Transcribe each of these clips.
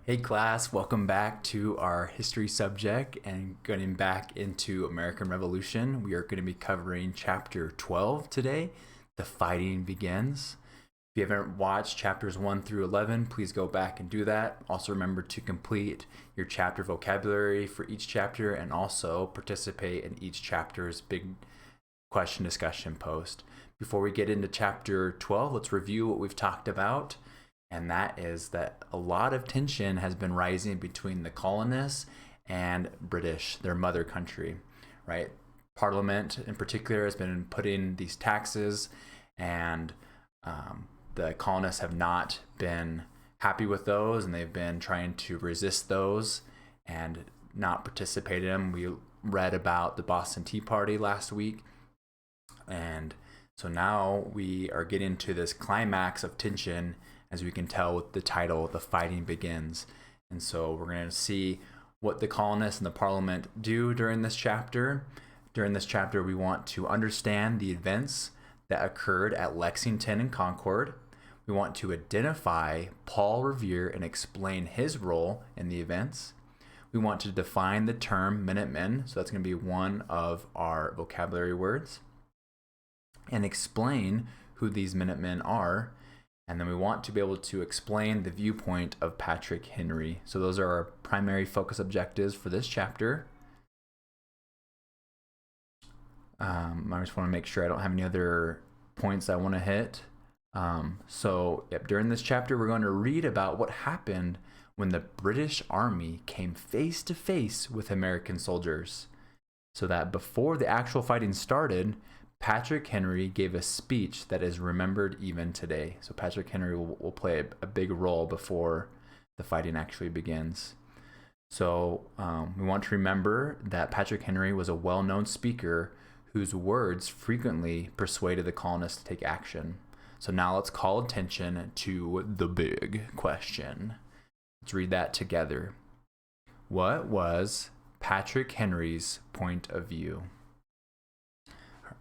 Hey class, welcome back to our history subject and getting back into American Revolution. We are going to be covering chapter 12 today, The Fighting Begins. If you haven't watched chapters 1 through 11, please go back and do that. Also remember to complete your chapter vocabulary for each chapter and also participate in each chapter's big question discussion post. Before we get into chapter 12, let's review what we've talked about. And that is that a lot of tension has been rising between the colonists and British, their mother country, right? Parliament in particular has been putting these taxes, and the colonists have not been happy with those, and they've been trying to resist those and not participate in them. We read about the Boston Tea Party last week, and so now we are getting to this climax of tension, as we can tell with the title, The Fighting Begins. And so we're going to see what the colonists and the Parliament do during this chapter. During this chapter, we want to understand the events that occurred at Lexington and Concord. We want to identify Paul Revere and explain his role in the events. We want to define the term Minutemen, so that's going to be one of our vocabulary words, and explain who these Minutemen are. And then we want to be able to explain the viewpoint of Patrick Henry. So those are our primary focus objectives for this chapter. I just want to make sure I don't have any other points I want to hit. During this chapter, we're going to read about what happened when the British Army came face to face with American soldiers. So that before the actual fighting started, Patrick Henry gave a speech that is remembered even today. So Patrick Henry will play a big role before the fighting actually begins. So we want to remember that Patrick Henry was a well-known speaker whose words frequently persuaded the colonists to take action. So now let's call attention to the big question. Let's read that together. What was Patrick Henry's point of view?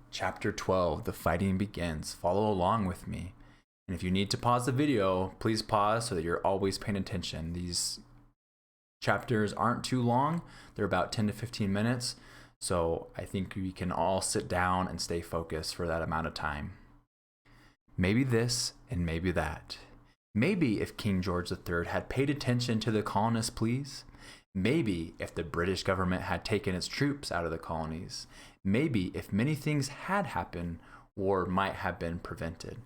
Chapter 12, The Fighting Begins. Follow along with me. And if you need to pause the video, please pause so that you're always paying attention. These chapters aren't too long. They're about 10 to 15 minutes. So I think we can all sit down and stay focused for that amount of time. Maybe this and maybe that. Maybe if King George III had paid attention to the colonists' pleas. Maybe if the British government had taken its troops out of the colonies. Maybe if many things had happened, war might have been prevented.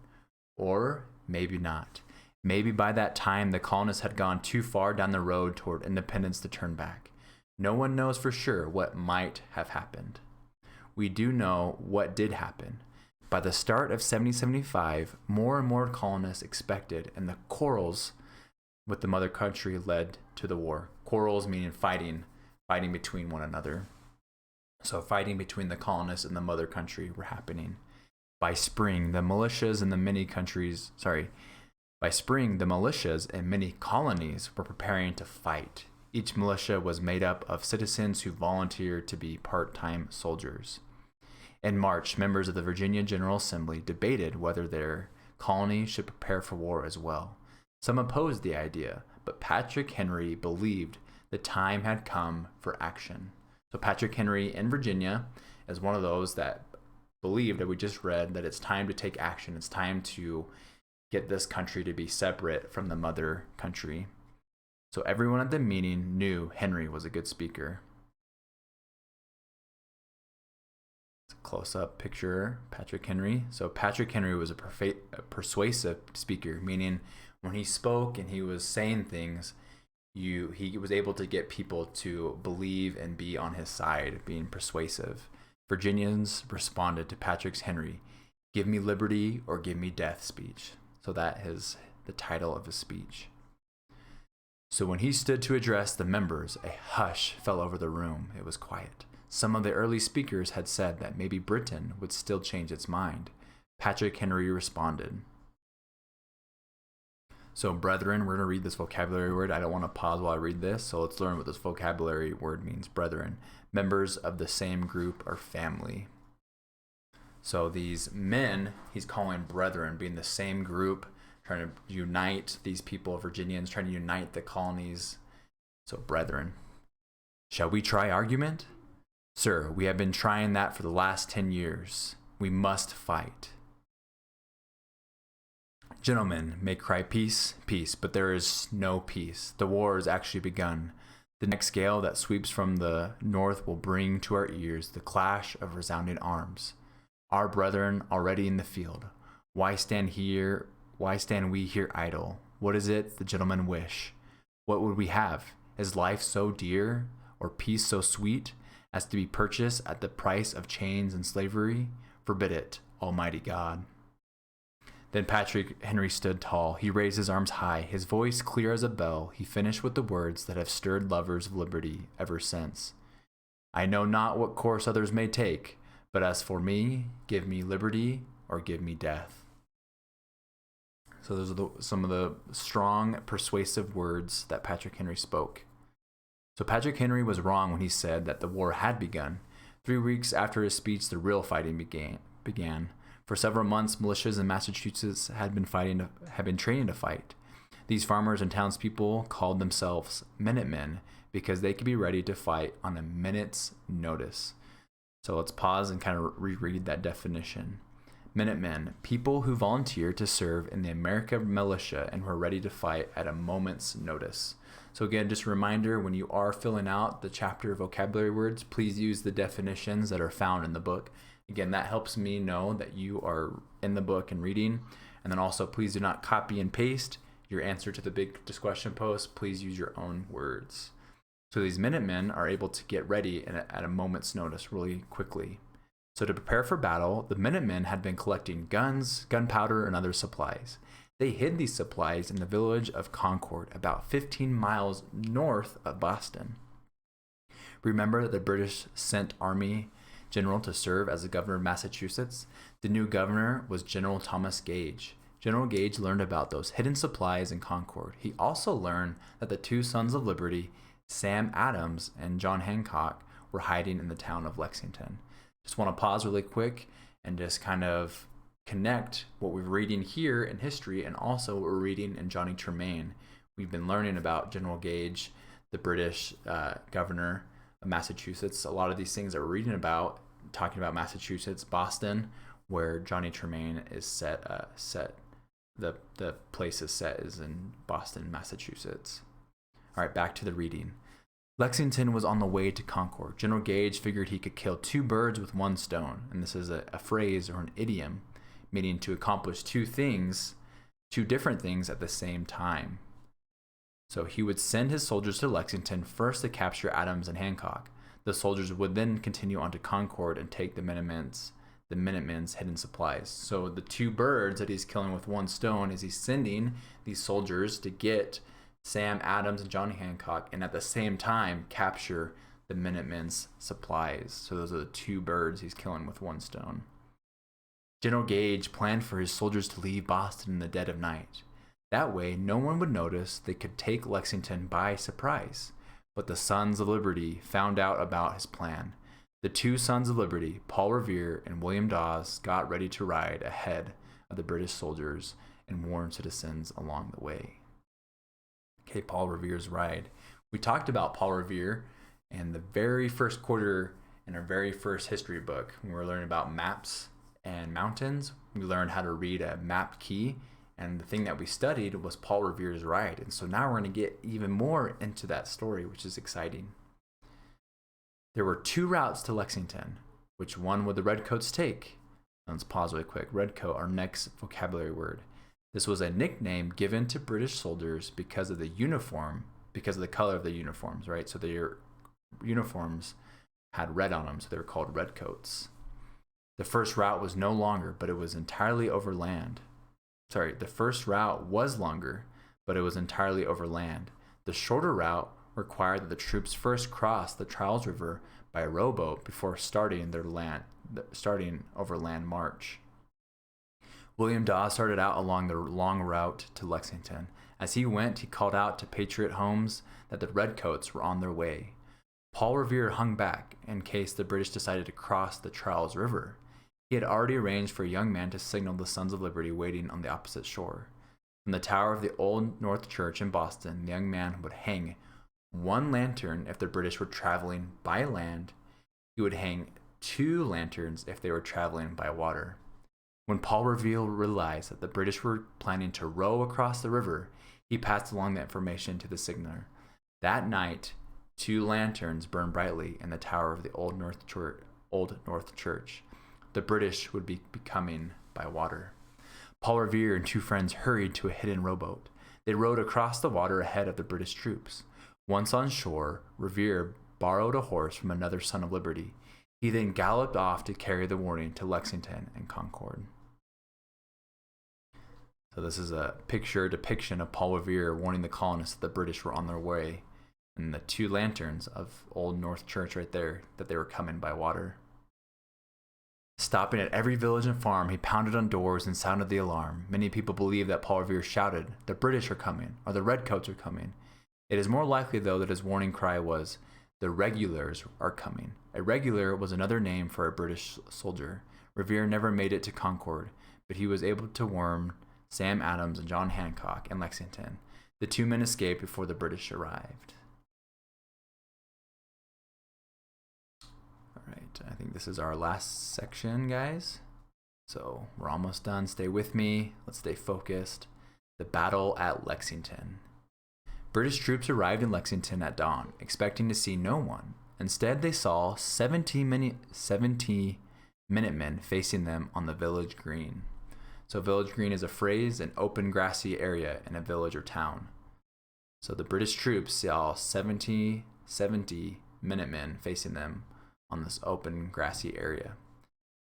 Or maybe not. Maybe by that time the colonists had gone too far down the road toward independence to turn back. No one knows for sure what might have happened. We do know what did happen. By the start of 1775, more and more colonists expected, and the quarrels with the mother country led to the war. Quarrels meaning fighting between one another. So fighting between the colonists and the mother country were happening. By spring, the militias in many colonies were preparing to fight. Each militia was made up of citizens who volunteered to be part-time soldiers. In March, members of the Virginia General Assembly debated whether their colony should prepare for war as well. Some opposed the idea, but Patrick Henry believed the time had come for action. So Patrick Henry in Virginia is one of those that believed, that we just read, that it's time to take action. It's time to get this country to be separate from the mother country. So everyone at the meeting knew Henry was a good speaker. Close-up picture, Patrick Henry. So Patrick Henry was a persuasive speaker, meaning when he spoke and he was saying things, he was able to get people to believe and be on his side, being persuasive. Virginians responded to Patrick Henry, "Give me liberty or give me death" speech. So that is the title of his speech. So when he stood to address the members, a hush fell over the room. It was quiet. Some of the early speakers had said that maybe Britain would still change its mind. Patrick Henry responded. So brethren, we're going to read this vocabulary word. I don't want to pause while I read this, so let's learn what this vocabulary word means. Brethren, members of the same group or family. So these men, he's calling brethren, being the same group, trying to unite these people, Virginians, trying to unite the colonies. So, brethren, shall we try argument? Sir, we have been trying that for the last 10 years. We must fight. Gentlemen may cry peace, peace, but there is no peace. The war has actually begun. The next gale that sweeps from the north will bring to our ears the clash of resounding arms. Our brethren already in the field. Why stand here? Why stand we here idle? What is it the gentlemen wish? What would we have? Is life so dear, or peace so sweet, as to be purchased at the price of chains and slavery? Forbid it, Almighty God. Then Patrick Henry stood tall. He raised his arms high, his voice clear as a bell. He finished with the words that have stirred lovers of liberty ever since. I know not what course others may take, but as for me, give me liberty or give me death. So those are some of the strong, persuasive words that Patrick Henry spoke. So Patrick Henry was wrong when he said that the war had begun. 3 weeks after his speech, the real fighting began. For several months, militias in Massachusetts had been training to fight. These farmers and townspeople called themselves Minutemen because they could be ready to fight on a minute's notice. So let's pause and kind of reread that definition. Minutemen, people who volunteer to serve in the American militia and who are ready to fight at a moment's notice. So again, just a reminder, when you are filling out the chapter vocabulary words, please use the definitions that are found in the book. Again, that helps me know that you are in the book and reading. And then also, please do not copy and paste your answer to the big discussion post. Please use your own words. So these Minutemen are able to get ready at a moment's notice really quickly. So to prepare for battle, the Minutemen had been collecting guns, gunpowder, and other supplies. They hid these supplies in the village of Concord, about 15 miles north of Boston. Remember that the British sent Army General to serve as the governor of Massachusetts? The new governor was General Thomas Gage. General Gage learned about those hidden supplies in Concord. He also learned that the two Sons of Liberty, Sam Adams and John Hancock, were hiding in the town of Lexington. Just want to pause really quick and just kind of connect what we're reading here in history and also what we're reading in Johnny Tremaine. We've been learning about General Gage, the British governor of Massachusetts. A lot of these things that we're reading about, talking about Massachusetts, Boston, where Johnny Tremaine is set. The place is set is in Boston, Massachusetts. All right, back to the reading. Lexington was on the way to Concord. General Gage figured he could kill two birds with one stone, and this is a phrase or an idiom, meaning to accomplish two different things at the same time. So he would send his soldiers to Lexington first to capture Adams and Hancock. The soldiers would then continue on to Concord and take the Minutemen's hidden supplies. So the two birds that he's killing with one stone is he's sending these soldiers to get Sam Adams and Johnny Hancock, and at the same time capture the Minutemen's supplies. So those are the two birds he's killing with one stone. General Gage planned for his soldiers to leave Boston in the dead of night. That way, no one would notice. They could take Lexington by surprise. But the Sons of Liberty found out about his plan. The two Sons of Liberty, Paul Revere and William Dawes, got ready to ride ahead of the British soldiers and warn citizens along the way. Okay, Paul Revere's ride. We talked about Paul Revere in the very first quarter in our very first history book. When we were learning about maps and mountains, we learned how to read a map key. And the thing that we studied was Paul Revere's ride. And so now we're going to get even more into that story, which is exciting. There were two routes to Lexington. Which one would the Redcoats take? Let's pause really quick. Redcoat, our next vocabulary word. This was a nickname given to British soldiers because of the color of the uniforms, right? So their uniforms had red on them, so they were called Redcoats. The first route was no longer, but it was entirely overland. The first route was longer, but it was entirely overland. The shorter route required that the troops first cross the Charles River by a rowboat before starting overland march. William Dawes started out along the long route to Lexington. As he went, he called out to patriot homes that the Redcoats were on their way. Paul Revere hung back in case the British decided to cross the Charles River. He had already arranged for a young man to signal the Sons of Liberty waiting on the opposite shore. From the tower of the Old North Church in Boston, the young man would hang one lantern if the British were traveling by land. He would hang 2 lanterns if they were traveling by water. When Paul Revere realized that the British were planning to row across the river, he passed along the information to the signaler. That night, 2 lanterns burned brightly in the tower of the Old North Church. The British would be coming by water. Paul Revere and 2 friends hurried to a hidden rowboat. They rowed across the water ahead of the British troops. Once on shore, Revere borrowed a horse from another Son of Liberty. He then galloped off to carry the warning to Lexington and Concord. So this is a depiction of Paul Revere warning the colonists that the British were on their way, and the 2 lanterns of Old North Church right there, that they were coming by water. Stopping at every village and farm, he pounded on doors and sounded the alarm. Many people believe that Paul Revere shouted, "The British are coming," or "The Redcoats are coming." It is more likely, though, that his warning cry was, "The regulars are coming." A regular was another name for a British soldier. Revere never made it to Concord, but he was able to warn Sam Adams and John Hancock in Lexington. The 2 men escaped before the British arrived. All right, I think this is our last section, guys. So we're almost done. Stay with me. Let's stay focused. The battle at Lexington. British troops arrived in Lexington at dawn, expecting to see no one. Instead, they saw 70 Minutemen facing them on the village green. So village green is a phrase, an open grassy area in a village or town. So the British troops saw 70 Minutemen facing them on this open grassy area.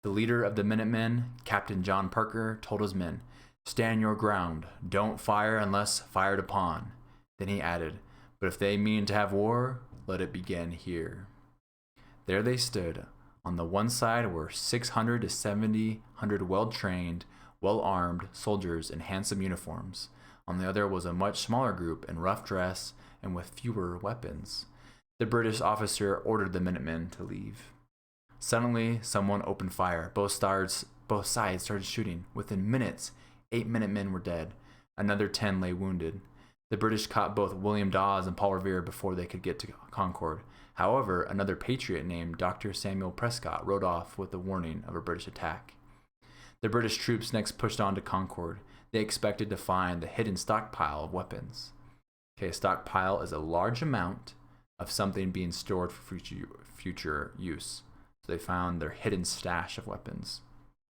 The leader of the Minutemen, Captain John Parker, told his men, "Stand your ground. Don't fire unless fired upon." Then he added, "But if they mean to have war, let it begin here." There they stood. On the one side were 600 to 700 well-trained, well-armed soldiers in handsome uniforms. On the other was a much smaller group in rough dress and with fewer weapons. The British officer ordered the Minutemen to leave. Suddenly, someone opened fire. Both sides started shooting. Within minutes, 8 Minutemen were dead. Another 10 lay wounded. The British caught both William Dawes and Paul Revere before they could get to Concord. However, another patriot named Dr. Samuel Prescott rode off with the warning of a British attack. The British troops next pushed on to Concord. They expected to find the hidden stockpile of weapons. Okay, a stockpile is a large amount of something being stored for future use. So they found their hidden stash of weapons.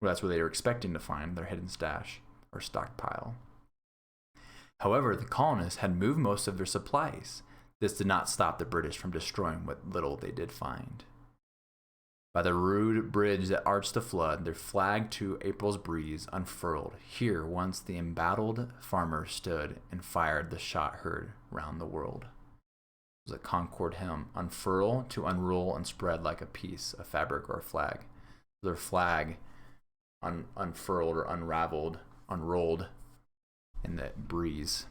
Well, that's where they were expecting to find their hidden stash or stockpile. However, the colonists had moved most of their supplies. This did not stop the British from destroying what little they did find. By the rude bridge that arched the flood, their flag to April's breeze unfurled. Here once the embattled farmer stood and fired the shot heard round the world. It was a Concord hymn. Unfurl, to unroll and spread like a piece of fabric or a flag. Their flag unfurled or unrolled in the breeze.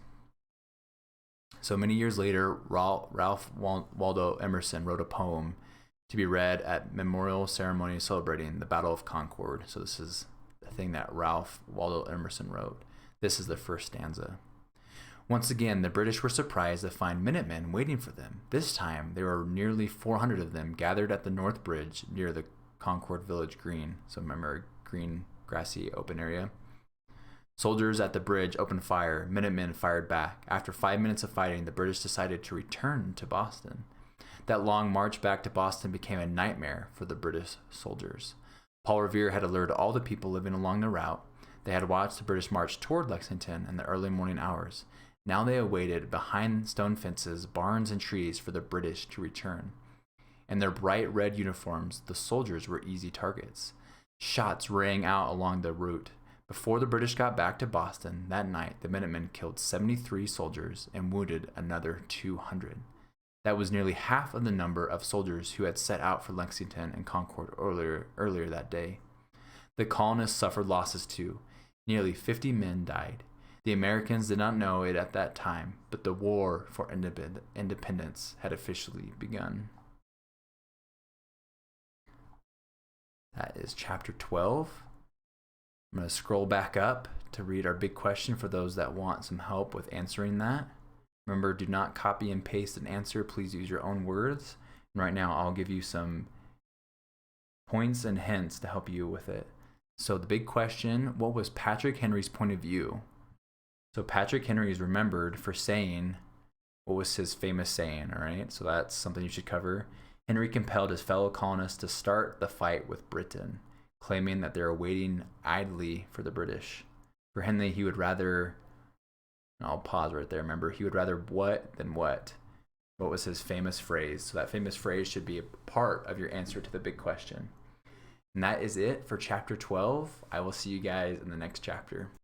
So many years later, Ralph Waldo Emerson wrote a poem to be read at memorial ceremony celebrating the Battle of Concord. So this is the thing that Ralph Waldo Emerson wrote. This is the first stanza. Once again, the British were surprised to find Minutemen waiting for them. This time, there were nearly 400 of them gathered at the North Bridge near the Concord Village Green. So remember, green, grassy, open area. Soldiers at the bridge opened fire. Minutemen fired back. After 5 minutes of fighting, the British decided to return to Boston. That long march back to Boston became a nightmare for the British soldiers. Paul Revere had alerted all the people living along the route. They had watched the British march toward Lexington in the early morning hours. Now they awaited behind stone fences, barns, and trees for the British to return. In their bright red uniforms, the soldiers were easy targets. Shots rang out along the route. Before the British got back to Boston that night, the Minutemen killed 73 soldiers and wounded another 200. That was nearly half of the number of soldiers who had set out for Lexington and Concord earlier that day. The colonists suffered losses too. Nearly 50 men died. The Americans did not know it at that time, but the war for independence had officially begun. That is chapter 12. I'm going to scroll back up to read our big question for those that want some help with answering that. Remember, do not copy and paste an answer. Please use your own words. And right now, I'll give you some points and hints to help you with it. So the big question, what was Patrick Henry's point of view? So Patrick Henry is remembered for saying, what was his famous saying, all right? So that's something you should cover. Henry compelled his fellow colonists to start the fight with Britain, claiming that they were waiting idly for the British. For Henry, he would rather, and I'll pause right there, remember, he would rather what than what? What was his famous phrase? So that famous phrase should be a part of your answer to the big question. And that is it for chapter 12. I will see you guys in the next chapter.